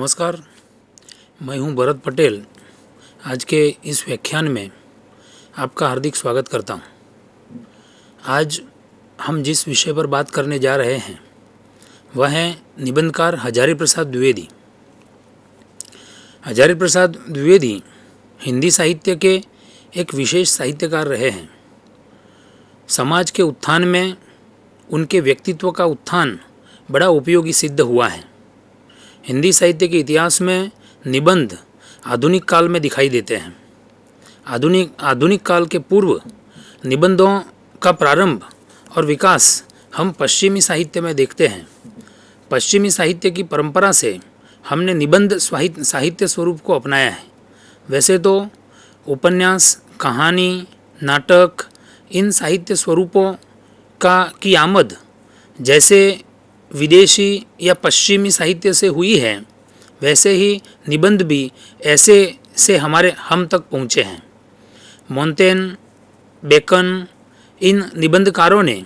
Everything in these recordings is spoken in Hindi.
नमस्कार, मैं हूं भरत पटेल। आज के इस व्याख्यान में आपका हार्दिक स्वागत करता हूं। आज हम जिस विषय पर बात करने जा रहे हैं वह है निबंधकार हजारी प्रसाद द्विवेदी। हजारी प्रसाद द्विवेदी हिंदी साहित्य के एक विशेष साहित्यकार रहे हैं। समाज के उत्थान में उनके व्यक्तित्व का उत्थान बड़ा उपयोगी सिद्ध हुआ है। हिंदी साहित्य के इतिहास में निबंध आधुनिक काल में दिखाई देते हैं। आधुनिक काल के पूर्व निबंधों का प्रारंभ और विकास हम पश्चिमी साहित्य में देखते हैं। पश्चिमी साहित्य की परंपरा से हमने निबंध साहित्य स्वरूप को अपनाया है। वैसे तो उपन्यास, कहानी, नाटक, इन साहित्य स्वरूपों की आमद जैसे विदेशी या पश्चिमी साहित्य से हुई है, वैसे ही निबंध भी ऐसे से हम तक पहुँचे हैं। मोंटेन, बेकन, इन निबंधकारों ने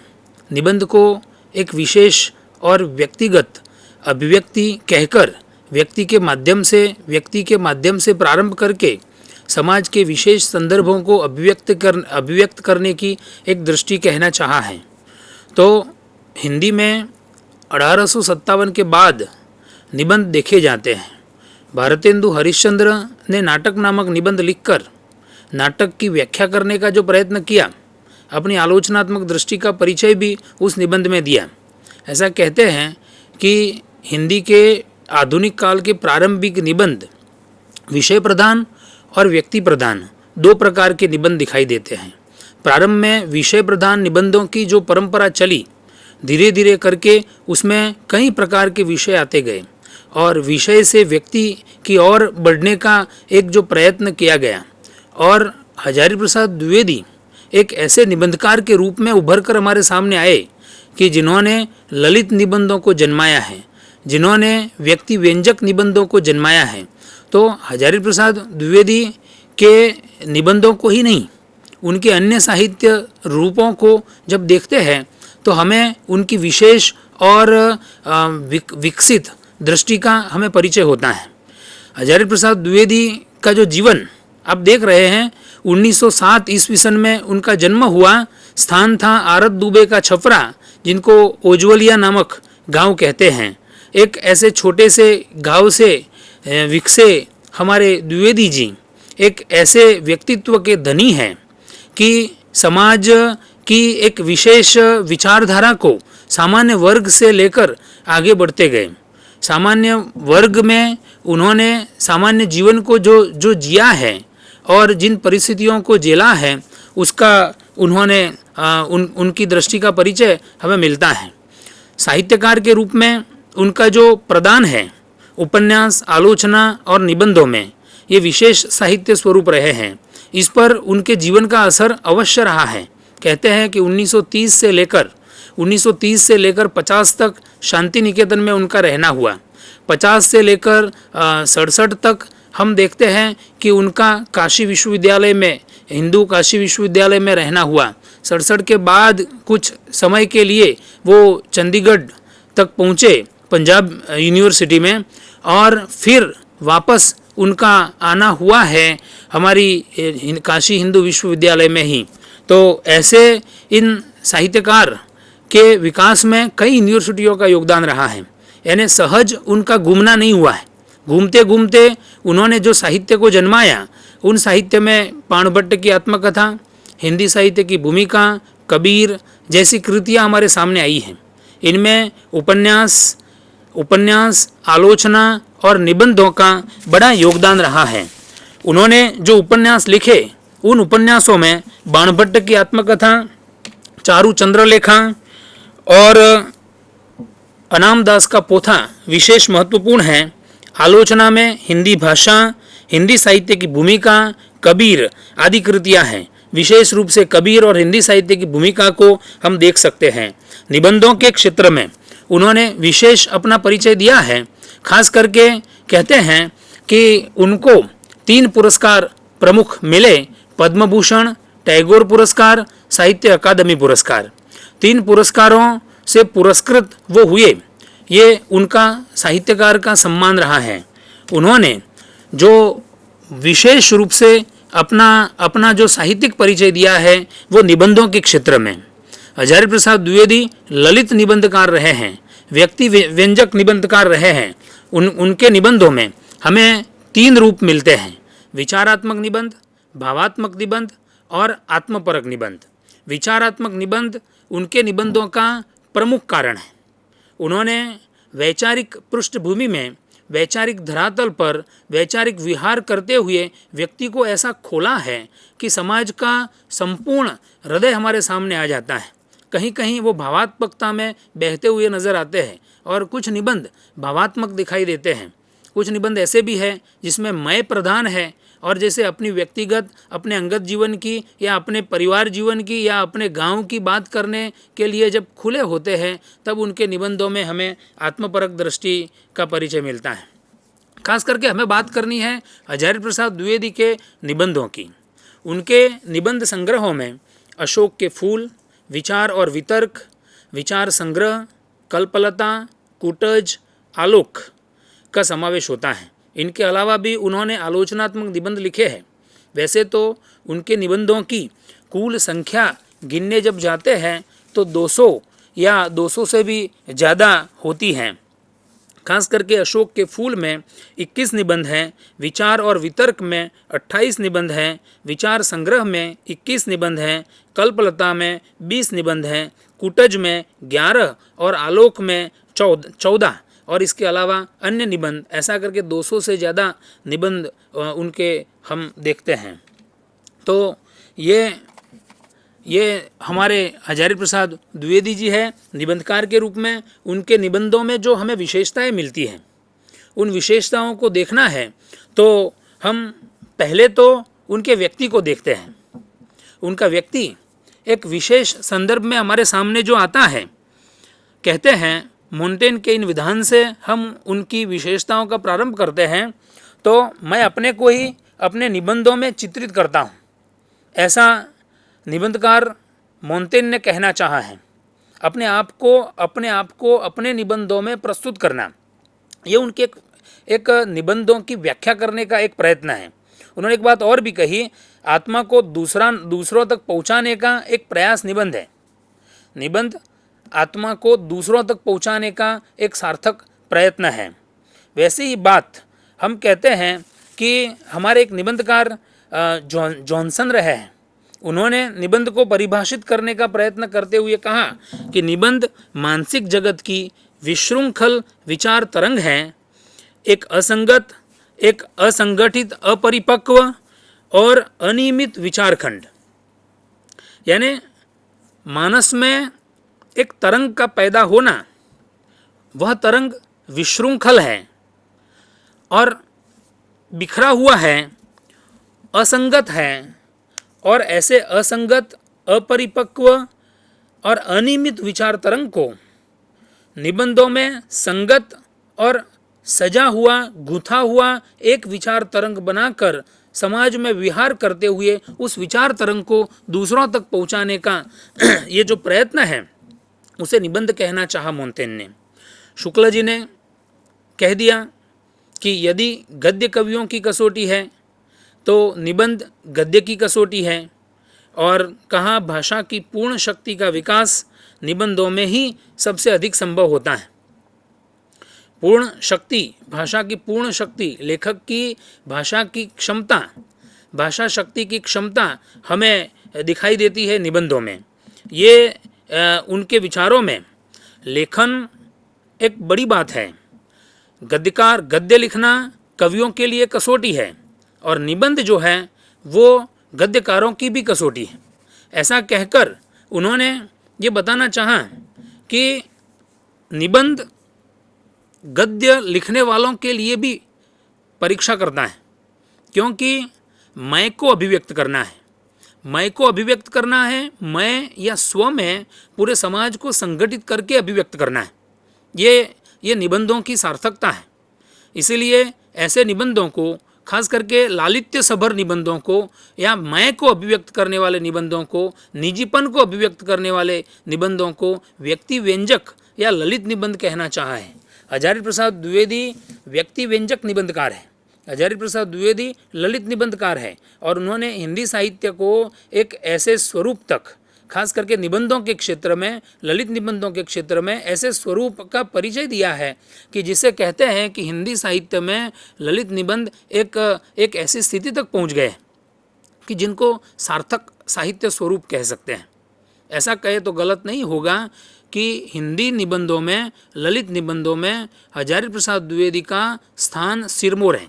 निबंध को एक विशेष और व्यक्तिगत अभिव्यक्ति कहकर व्यक्ति के माध्यम से प्रारंभ करके समाज के विशेष संदर्भों को अभिव्यक्त करने की एक दृष्टि कहना चाहा है। तो हिंदी में 1857 के बाद निबंध देखे जाते हैं। भारतेंदु हरिश्चंद्र ने नाटक नामक निबंध लिखकर नाटक की व्याख्या करने का जो प्रयत्न किया, अपनी आलोचनात्मक दृष्टि का परिचय भी उस निबंध में दिया। ऐसा कहते हैं कि हिंदी के आधुनिक काल के प्रारंभिक निबंध विषय प्रधान और व्यक्ति प्रधान दो प्रकार के निबंध दिखाई देते हैं। प्रारंभ में विषय प्रधान निबंधों की जो परंपरा चली, धीरे धीरे करके उसमें कई प्रकार के विषय आते गए और विषय से व्यक्ति की ओर बढ़ने का एक जो प्रयत्न किया गया। और हजारी प्रसाद द्विवेदी एक ऐसे निबंधकार के रूप में उभर कर हमारे सामने आए कि जिन्होंने ललित निबंधों को जन्माया है, जिन्होंने व्यक्ति व्यंजक निबंधों को जन्माया है। तो हजारी प्रसाद द्विवेदी के निबंधों को ही नहीं, उनके अन्य साहित्य रूपों को जब देखते हैं तो हमें उनकी विशेष और विकसित दृष्टि का हमें परिचय होता है। हजारी प्रसाद द्विवेदी का जो जीवन आप देख रहे हैं, 1907 ईस्वी सन में उनका जन्म हुआ। स्थान था आरत दुबे का छपरा, जिनको ओजवलिया नामक गांव कहते हैं। एक ऐसे छोटे से गांव से विकसे हमारे द्विवेदी जी एक ऐसे व्यक्तित्व के धनी हैं कि समाज की एक विशेष विचारधारा को सामान्य वर्ग से लेकर आगे बढ़ते गए। सामान्य वर्ग में उन्होंने सामान्य जीवन को जो जिया है और जिन परिस्थितियों को झेला है, उसका उन्होंने उनकी दृष्टि का परिचय हमें मिलता है। साहित्यकार के रूप में उनका जो प्रदान है उपन्यास, आलोचना और निबंधों में, ये विशेष साहित्य स्वरूप रहे हैं। इस पर उनके जीवन का असर अवश्य रहा है। कहते हैं कि 1930 से लेकर 50 तक शांति निकेतन में उनका रहना हुआ। 50 से लेकर 67 तक हम देखते हैं कि उनका काशी विश्वविद्यालय में, हिंदू काशी विश्वविद्यालय में रहना हुआ। 67 के बाद कुछ समय के लिए वो चंडीगढ़ तक पहुँचे, पंजाब यूनिवर्सिटी में, और फिर वापस उनका आना हुआ है हमारी काशी हिंदू विश्वविद्यालय में ही। तो ऐसे इन साहित्यकार के विकास में कई यूनिवर्सिटियों का योगदान रहा है। यानी सहज उनका घूमना नहीं हुआ है। घूमते घूमते उन्होंने जो साहित्य को जन्माया, उन साहित्य में पाणभट्ट की आत्मकथा, हिंदी साहित्य की भूमिका, कबीर जैसी कृतियाँ हमारे सामने आई हैं। इनमें उपन्यास, आलोचना और निबंधों का बड़ा योगदान रहा है। उन्होंने जो उपन्यास लिखे, उन उपन्यासों में बाणभट्ट की आत्मकथा, चारू चंद्रलेखा और अनामदास का पोथा विशेष महत्वपूर्ण है। आलोचना में हिंदी भाषा, हिंदी साहित्य की भूमिका, कबीर आदि कृतियाँ हैं। विशेष रूप से कबीर और हिंदी साहित्य की भूमिका को हम देख सकते हैं। निबंधों के क्षेत्र में उन्होंने विशेष अपना परिचय दिया है। खास करके कहते हैं कि उनको 3 पुरस्कार प्रमुख मिले, पद्म भूषण, टैगोर पुरस्कार, साहित्य अकादमी पुरस्कार। 3 पुरस्कारों से पुरस्कृत वो हुए। ये उनका साहित्यकार का सम्मान रहा है। उन्होंने जो विशेष रूप से अपना जो साहित्यिक परिचय दिया है वो निबंधों के क्षेत्र में। हजारी प्रसाद द्विवेदी ललित निबंधकार रहे हैं, व्यक्ति व्यंजक निबंधकार रहे हैं। उनके निबंधों में हमें 3 रूप मिलते हैं: विचारात्मक निबंध, भावात्मक निबंध और आत्मपरक निबंध। विचारात्मक निबंध उनके निबंधों का प्रमुख कारण है। उन्होंने वैचारिक पृष्ठभूमि में, वैचारिक धरातल पर वैचारिक विहार करते हुए व्यक्ति को ऐसा खोला है कि समाज का संपूर्ण हृदय हमारे सामने आ जाता है। कहीं कहीं वो भावात्मकता में बहते हुए नजर आते हैं और कुछ निबंध भावात्मक दिखाई देते हैं। कुछ निबंध ऐसे भी है जिसमें मय प्रधान है और जैसे अपनी व्यक्तिगत, अपने अंगत जीवन की या अपने परिवार जीवन की या अपने गांव की बात करने के लिए जब खुले होते हैं तब उनके निबंधों में हमें आत्मपरक दृष्टि का परिचय मिलता है। खास करके हमें बात करनी है हजारी प्रसाद द्विवेदी के निबंधों की। उनके निबंध संग्रहों में अशोक के फूल, विचार और वितर्क, विचार संग्रह, कल्पलता, कूटज, आलोक का समावेश होता है। इनके अलावा भी उन्होंने आलोचनात्मक निबंध लिखे हैं। वैसे तो उनके निबंधों की कुल संख्या गिनने जब जाते हैं तो 200 या 200 से भी ज़्यादा होती हैं। खास करके अशोक के फूल में 21 निबंध हैं, विचार और वितर्क में 28 निबंध हैं, विचार संग्रह में 21 निबंध हैं, कल्पलता में 20 निबंध हैं, कूटज में 11 और आलोक में 14 और इसके अलावा अन्य निबंध, ऐसा करके 200 से ज़्यादा निबंध उनके हम देखते हैं। तो ये हमारे हजारी प्रसाद द्विवेदी जी है निबंधकार के रूप में। उनके निबंधों में जो हमें विशेषताएं मिलती हैं, उन विशेषताओं को देखना है तो हम पहले तो उनके व्यक्ति को देखते हैं। उनका व्यक्ति एक विशेष संदर्भ में हमारे सामने जो आता है, कहते हैं मोंटेन के इन विधान से हम उनकी विशेषताओं का प्रारंभ करते हैं तो मैं अपने को ही अपने निबंधों में चित्रित करता हूँ, ऐसा निबंधकार मोंटेन ने कहना चाहा है। अपने आप को अपने निबंधों में प्रस्तुत करना, ये उनके एक निबंधों की व्याख्या करने का एक प्रयत्न है। उन्होंने एक बात और भी कही, आत्मा को दूसरों तक पहुँचाने का एक प्रयास निबंध है। निबंध आत्मा को दूसरों तक पहुँचाने का एक सार्थक प्रयत्न है। वैसे ही बात हम कहते हैं कि हमारे एक निबंधकार जॉनसन रहे हैं। उन्होंने निबंध को परिभाषित करने का प्रयत्न करते हुए कहा कि निबंध मानसिक जगत की विशृंखल विचार तरंग है, एक असंगठित, अपरिपक्व और अनियमित विचारखंड। यानी मानस में एक तरंग का पैदा होना, वह तरंग विशृंखल है और बिखरा हुआ है, असंगत है और ऐसे असंगत, अपरिपक्व और अनियमित विचार तरंग को निबंधों में संगत और सजा हुआ, गुथा हुआ एक विचार तरंग बनाकर समाज में विहार करते हुए उस विचार तरंग को दूसरों तक पहुंचाने का ये जो प्रयत्न है उसे निबंध कहना चाहा मोंटेन ने। शुक्ल जी ने कह दिया कि यदि गद्य कवियों की कसौटी है तो निबंध गद्य की कसौटी है, और कहा भाषा की पूर्ण शक्ति का विकास निबंधों में ही सबसे अधिक संभव होता है। पूर्ण शक्ति, भाषा की पूर्ण शक्ति, लेखक की भाषा की क्षमता, भाषा शक्ति की क्षमता हमें दिखाई देती है निबंधों में। ये उनके विचारों में लेखन एक बड़ी बात है। गद्यकार, गद्य लिखना कवियों के लिए कसौटी है और निबंध जो है वो गद्यकारों की भी कसौटी है। ऐसा कहकर उन्होंने ये बताना चाहा कि निबंध गद्य लिखने वालों के लिए भी परीक्षा करता है, क्योंकि मैं को अभिव्यक्त करना है। मैं को अभिव्यक्त करना है, मैं या स्व में पूरे समाज को संगठित करके अभिव्यक्त करना है। ये निबंधों की सार्थकता है। इसीलिए ऐसे निबंधों को, खास करके लालित्य सभर निबंधों को या मैं को अभिव्यक्त करने वाले निबंधों को, निजीपन को अभिव्यक्त करने वाले निबंधों को व्यक्ति व्यंजक या ललित निबंध कहना चाहा है। हजारी प्रसाद द्विवेदी व्यक्ति व्यंजक निबंधकार है। हजारी प्रसाद द्विवेदी ललित निबंधकार है और उन्होंने हिंदी साहित्य को एक ऐसे स्वरूप तक, खास करके निबंधों के क्षेत्र में, ललित निबंधों के क्षेत्र में ऐसे स्वरूप का परिचय दिया है कि जिसे कहते हैं कि हिंदी साहित्य में ललित निबंध एक ऐसी स्थिति तक पहुंच गए कि जिनको सार्थक साहित्य स्वरूप कह सकते हैं। ऐसा कहे तो गलत नहीं होगा कि हिंदी निबंधों में, ललित निबंधों में हजारी प्रसाद द्विवेदी का स्थान सिरमौर है।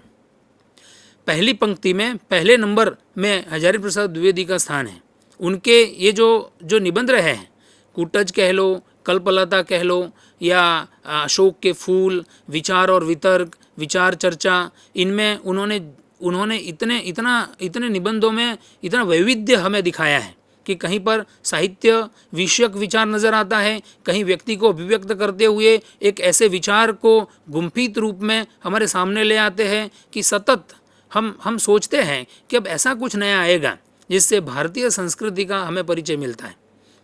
पहली पंक्ति में, पहले नंबर में हजारी प्रसाद द्विवेदी का स्थान है। उनके ये जो निबंध रहे हैं, कूटज कह लो, कल्पलता कह लो, या अशोक के फूल, विचार और वितर्क, विचार चर्चा, इनमें उन्होंने इतने निबंधों में इतना वैविध्य हमें दिखाया है कि कहीं पर साहित्य विषयक विचार नज़र आता है, कहीं व्यक्ति को अभिव्यक्त करते हुए एक ऐसे विचार को गुम्फित रूप में हमारे सामने ले आते हैं कि सतत हम सोचते हैं कि अब ऐसा कुछ नया आएगा जिससे भारतीय संस्कृति का हमें परिचय मिलता है।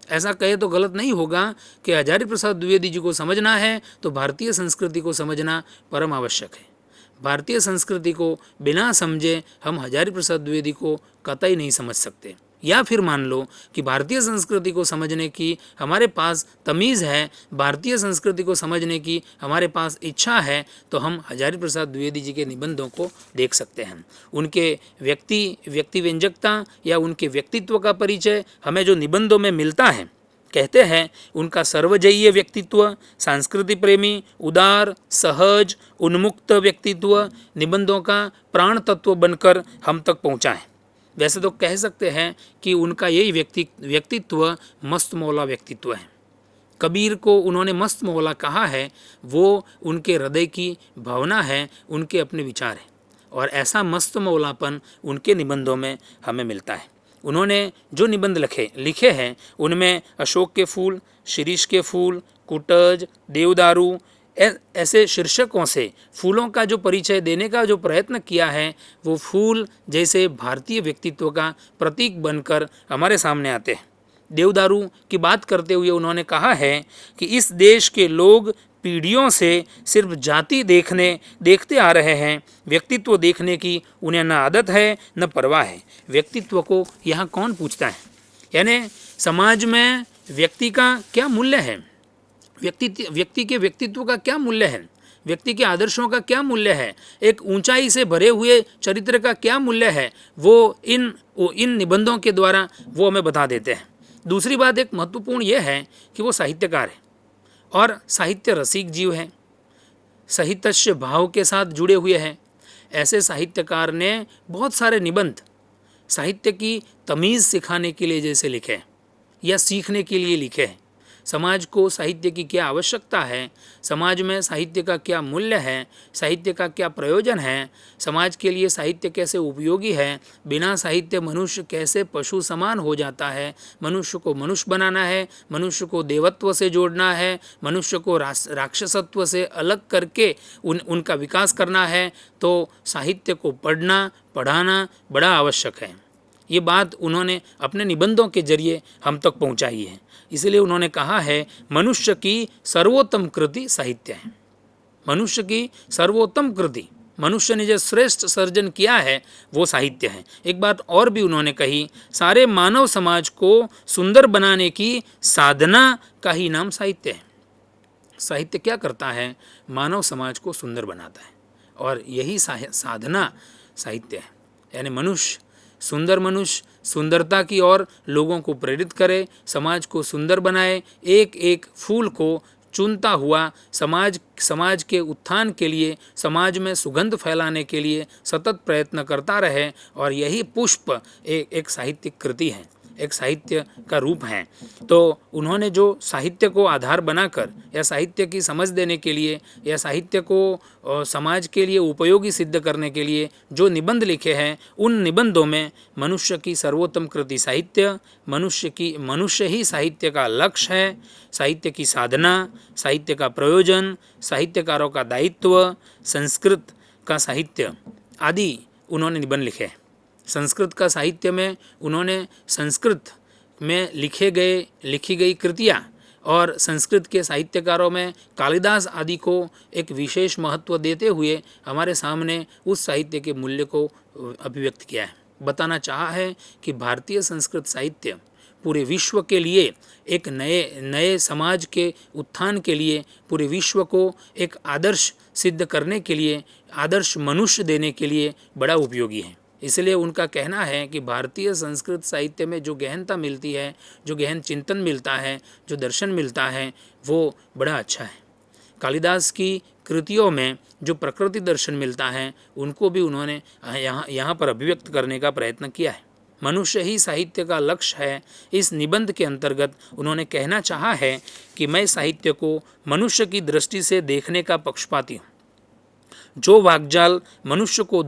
ऐसा कहे तो गलत नहीं होगा कि हजारी प्रसाद द्विवेदी जी को समझना है तो भारतीय संस्कृति को समझना परम आवश्यक है। भारतीय संस्कृति को बिना समझे हम हजारी प्रसाद द्विवेदी को कतई नहीं समझ सकते। या फिर मान लो कि भारतीय संस्कृति को समझने की हमारे पास तमीज़ है, भारतीय संस्कृति को समझने की हमारे पास इच्छा है, तो हम हजारी प्रसाद द्विवेदी जी के निबंधों को देख सकते हैं। उनके व्यक्ति व्यंजकता या उनके व्यक्तित्व का परिचय हमें जो निबंधों में मिलता है, कहते हैं उनका सर्वजयीय व्यक्तित्व, संस्कृति प्रेमी, उदार, सहज, उन्मुक्त व्यक्तित्व निबंधों का प्राण तत्व बनकर हम तक पहुँचा है। वैसे तो कह सकते हैं कि उनका यही व्यक्तित्व मस्त मौला व्यक्तित्व है। कबीर को उन्होंने मस्त मौला कहा है, वो उनके हृदय की भावना है, उनके अपने विचार हैं, और ऐसा मस्त मौलापन उनके निबंधों में हमें मिलता है। उन्होंने जो निबंध लिखे हैं उनमें अशोक के फूल, शिरीष के फूल, कुटज, देवदारू ऐसे शीर्षकों से फूलों का जो परिचय देने का जो प्रयत्न किया है, वो फूल जैसे भारतीय व्यक्तित्व का प्रतीक बनकर हमारे सामने आते हैं। देवदारू की बात करते हुए उन्होंने कहा है कि इस देश के लोग पीढ़ियों से सिर्फ जाति देखते आ रहे हैं, व्यक्तित्व देखने की उन्हें न आदत है न परवाह है। व्यक्तित्व को यहाँ कौन पूछता है? यानी समाज में व्यक्ति का क्या मूल्य है, व्यक्ति के व्यक्तित्व का क्या मूल्य है, व्यक्ति के आदर्शों का क्या मूल्य है, एक ऊंचाई से भरे हुए चरित्र का क्या मूल्य है, वो इन निबंधों के द्वारा वो हमें बता देते हैं। दूसरी बात एक महत्वपूर्ण यह है कि वो साहित्यकार है और साहित्य रसिक जीव है, साहित्य भाव के साथ जुड़े हुए हैं। ऐसे साहित्यकार ने बहुत सारे निबंध साहित्य की तमीज़ सिखाने के लिए जैसे लिखे या सीखने के लिए लिखे हैं। समाज को साहित्य की क्या आवश्यकता है, समाज में साहित्य का क्या मूल्य है, साहित्य का क्या प्रयोजन है, समाज के लिए साहित्य कैसे उपयोगी है, बिना साहित्य मनुष्य कैसे पशु समान हो जाता है, मनुष्य को मनुष्य बनाना है, मनुष्य को देवत्व से जोड़ना है, मनुष्य को राक्षसत्व से अलग करके उनका विकास करना है, तो साहित्य को पढ़ाना बड़ा आवश्यक है। ये बात उन्होंने अपने निबंधों के जरिए हम तक पहुंचाई है। इसलिए उन्होंने कहा है मनुष्य की सर्वोत्तम कृति साहित्य है। मनुष्य की सर्वोत्तम कृति, मनुष्य ने जो श्रेष्ठ सर्जन किया है वो साहित्य है। एक बात और भी उन्होंने कही, सारे मानव समाज को सुंदर बनाने की साधना का ही नाम साहित्य है। साहित्य क्या करता है? मानव समाज को सुंदर बनाता है, और यही साधना साहित्य है। यानी मनुष्य सुंदरता की ओर लोगों को प्रेरित करे, समाज को सुंदर बनाए, एक एक फूल को चुनता हुआ समाज के उत्थान के लिए, समाज में सुगंध फैलाने के लिए सतत प्रयत्न करता रहे। और यही पुष्प एक साहित्यिक कृति है, एक साहित्य का रूप है। तो उन्होंने जो साहित्य को आधार बनाकर या साहित्य की समझ देने के लिए या साहित्य को समाज के लिए उपयोगी सिद्ध करने के लिए जो निबंध लिखे हैं, उन निबंधों में मनुष्य की सर्वोत्तम कृति साहित्य, मनुष्य ही साहित्य का लक्ष्य है, साहित्य की साधना, साहित्य का प्रयोजन, साहित्यकारों का दायित्व, संस्कृत का साहित्य आदि उन्होंने निबंध लिखे हैं। संस्कृत का साहित्य में उन्होंने संस्कृत में लिखी गई कृतियाँ और संस्कृत के साहित्यकारों में कालिदास आदि को एक विशेष महत्व देते हुए हमारे सामने उस साहित्य के मूल्य को अभिव्यक्त किया है। बताना चाहा है कि भारतीय संस्कृत साहित्य पूरे विश्व के लिए एक नए समाज के उत्थान के लिए, पूरे विश्व को एक आदर्श सिद्ध करने के लिए, आदर्श मनुष्य देने के लिए बड़ा उपयोगी है। इसलिए उनका कहना है कि भारतीय संस्कृत साहित्य में जो गहनता मिलती है, जो गहन चिंतन मिलता है, जो दर्शन मिलता है, वो बड़ा अच्छा है। कालिदास की कृतियों में जो प्रकृति दर्शन मिलता है उनको भी उन्होंने यहाँ पर अभिव्यक्त करने का प्रयत्न किया है। मनुष्य ही साहित्य का लक्ष्य है। इस निबंध के अंतर्गत उन्होंने कहना चाहा है कि मैं साहित्य को मनुष्य की दृष्टि से देखने का पक्षपाती हूँ। जो वाग्जाल मनुष्य को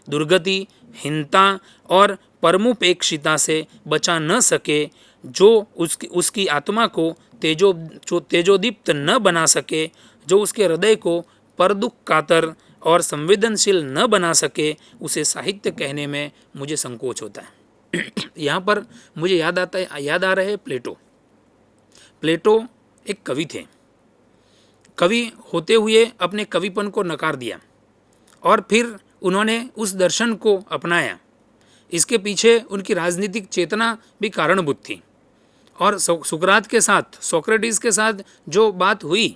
दुर्गति, हीनता और परमुपेक्षिता से बचा न सके, जो उसकी आत्मा को तेजोदीप्त न बना सके, जो उसके हृदय को परदुख कातर और संवेदनशील न बना सके, उसे साहित्य कहने में मुझे संकोच होता है। यहाँ पर मुझे याद आ रहे प्लेटो। प्लेटो एक कवि थे। कवि होते हुए अपने कविपन को नकार दिया और फिर उन्होंने उस दर्शन को अपनाया। इसके पीछे उनकी राजनीतिक चेतना भी कारणभूत थी। और सोक्रेटिस के साथ जो बात हुई